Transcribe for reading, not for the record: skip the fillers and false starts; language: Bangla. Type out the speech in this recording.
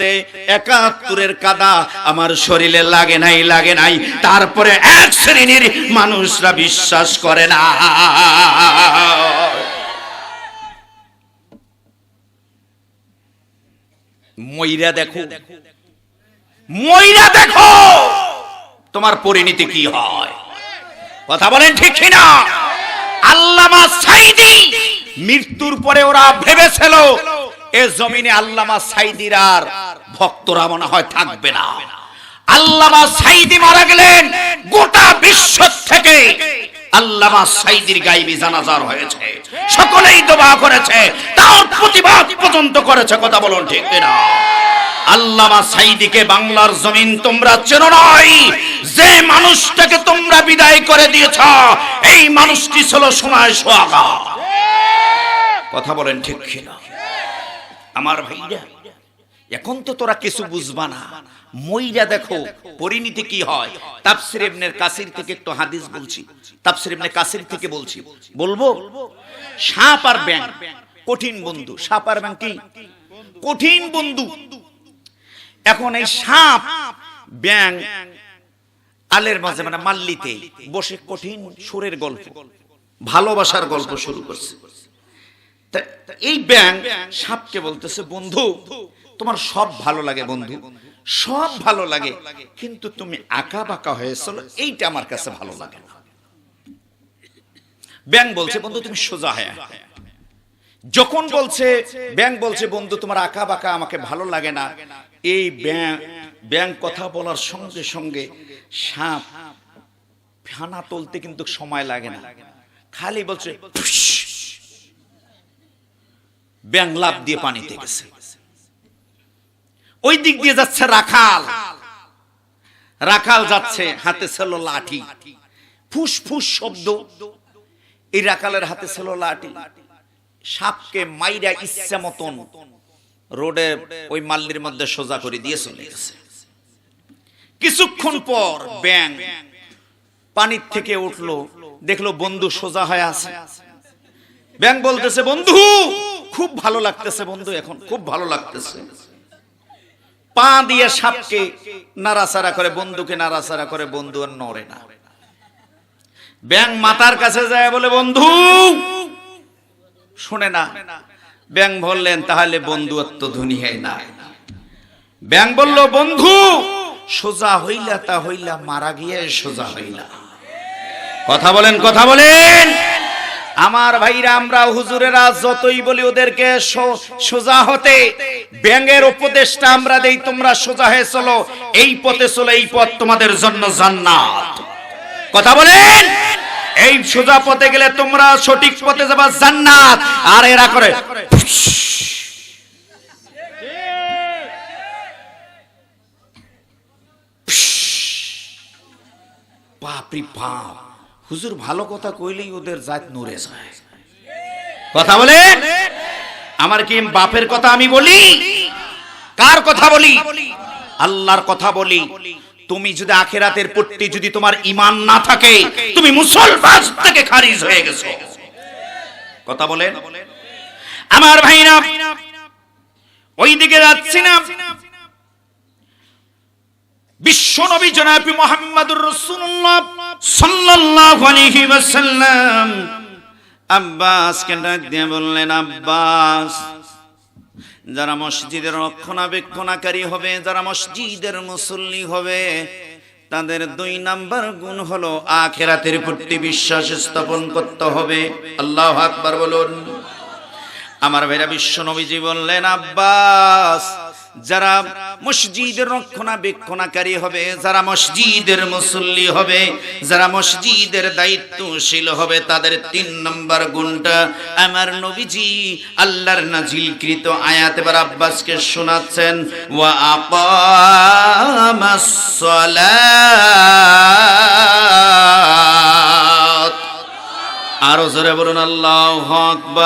মধ্যে ৭১-এর কাদা আমার শরীরে লাগে নাই, তারপরে এক শ্রেণীর মানুষরা বিশ্বাস করে না। মইরা দেখো তোমার পরিণতি কি হয়। কথা বলেন ঠিক কিনা? আল্লামা সাঈদী মৃত্যুর পরে ওরা ভেবেছিল এ জমিনে আল্লামা সাঈদীর আর ভক্তরা মনে হয় থাকবে না। আল্লামা সাঈদী মারা গেলেন, গোটা বিশ্ব থেকে আল্লামা সাঈদীর গায়বী জানাজা হয়েছে, সকলেই দোয়া করেছে, তার প্রতিবাদ পর্যন্ত করেছে। কথা বলুন ঠিক কিনা? আল্লামা সাঈদীকে বাংলার জমিন তোমরা চেনো নাই। যে মানুষটাকে তোমরা বিদায় করে দিয়েছ এই মানুষটি ছিল সোনায় সোহাগা। কথা বলেন ঠিক কিনা? আমার ভাইরা, এখন তো তোরা কিছু বুঝবা না, মইরা দেখো পরিণতি কি হয়। তাফসীর ইবনে কাসির থেকে একটু হাদিস বলছি, তাফসীর ইবনে কাসির থেকে বলবো। সাপ আর ব্যাঙ কঠিন বন্ধু। সাপ আর ব্যাঙ কি কঠিন বন্ধু। এখন এই সাপ ব্যাঙ আলের মাঝে মানে মাল্লিতে বসে কঠিন সুরের গল্প, ভালোবাসার গল্প শুরু করছে। এই ব্যাঙ সাপকে বলতেছে, বন্ধু তোমার সব ভালো লাগে বন্ধু, সব ভালো লাগে, কিন্তু তুমি আঁকা বাঁকা হয়েছিল, এইটা আমার কাছে ভালো লাগে না। ব্যাঙ বলছে, বন্ধু তুমি সোজা হয়ে। যখন বলছে ব্যাঙ বলছে, বন্ধু তোমার আঁকা বাঁকা আমাকে ভালো লাগে না, এই ব্যাঙ কথা বলার সঙ্গে সঙ্গে সাপ ফেনা তুলতে কিন্তু সময় লাগে না, খালি বলছে ব্যাঙ লাফ দিয়ে পানিতে গেছে। ওই দিক দিয়ে যাচ্ছে রাখাল যাচ্ছে, হাতে ছিল লাঠি, ফুস ফুস শব্দ, এই রাখালের হাতে ছিল লাঠি। সাপকে মাইরা ইচ্ছা মতন রোডে ওই মাল্লির মধ্যে সোজা করে দিয়ে চলে গেছে। কিছুক্ষণ পর ব্যাঙ পানির থেকে উঠলো, দেখলো বন্ধু সোজা হয়ে আছে। ব্যাঙ বলতেছে, বন্ধু খুব ভালো লাগতেছে, বন্ধু এখন খুব ভালো লাগতেছে। পা দিয়ে সাপকে নাড়াচাড়া করে, বন্ধুকে নাড়াচাড়া করে, বন্ধু আর নড়ে না। ব্যাঙ মাথার কাছে যায়, বলে বন্ধু শুনে না। ব্যাঙ বললেন, তাহলে বন্ধুত্ব দুনিয়ায় নাই। ব্যাঙ বলল, বন্ধু সোজা হইলা তা হইলা, মারা গিয়ে সোজা হইলা। কথা বলেন। আমার ভাইরা, আমরা হুজুরেরা যতই বলি ওদেরকে সোজা হতে, ব্যাঙের উপদেশটা আমরা দেই, তোমরা সোজা হয়ে চলো, এই পথে চলো, এই পথ তোমাদের জন্য জান্নাত। কথা বলেন, এই সোজা পথে গেলে তোমরা সঠিক পথে যাবা, জান্নাত। আর এরা করে বাপরি বাপ, হুজুর ভালো কথা কইলেই ওদের জাত নড়ে যায়। কথা বলেন, আমার কি বাপের কথা আমি বলি? কার কথা বলি? আল্লাহর কথা বলি। তুমি যদি আখিরাতের প্রতি যদি তোমার ঈমান না থাকে, তুমি মুসলমান থেকে খারিজ হয়ে গেছো। কথা বলেন। আমার ভাইরা, ওই দিকে যাচ্ছি না। বিশ্ব নবী জনাব মুহাম্মদুর রাসূলুল্লাহ সাল্লাল্লাহু আলাইহি ওয়াসাল্লাম আব্বাসকে ডাক দিয়ে বললেন, আব্বাস, যারা মসজিদের রক্ষণাবেক্ষণকারী হবে, যারা মসজিদের মুসল্লি হবে, তাদের 2 নাম্বার গুণ হলো আখিরাতের প্রতি বিশ্বাস স্থাপন করতে হবে। আল্লাহু আকবার বলুন। আমার ভাইরা, বিশ্ব নবীজি বললেন, আব্বাস, যারা মসজিদের রক্ষণাবেক্ষণকারী হবে, যারা মসজিদের মুসল্লি হবে, যারা মসজিদের দায়িত্বশীল হবে, তাদের 3 নম্বর গুণটা আমার নবীজি আল্লাহর নাজিলকৃত আয়াতে বার আব্বাসকে শোনাচ্ছেন, ওয়া আকামাস সালাত। আরো জোরে বলুন আল্লাহু আকবার।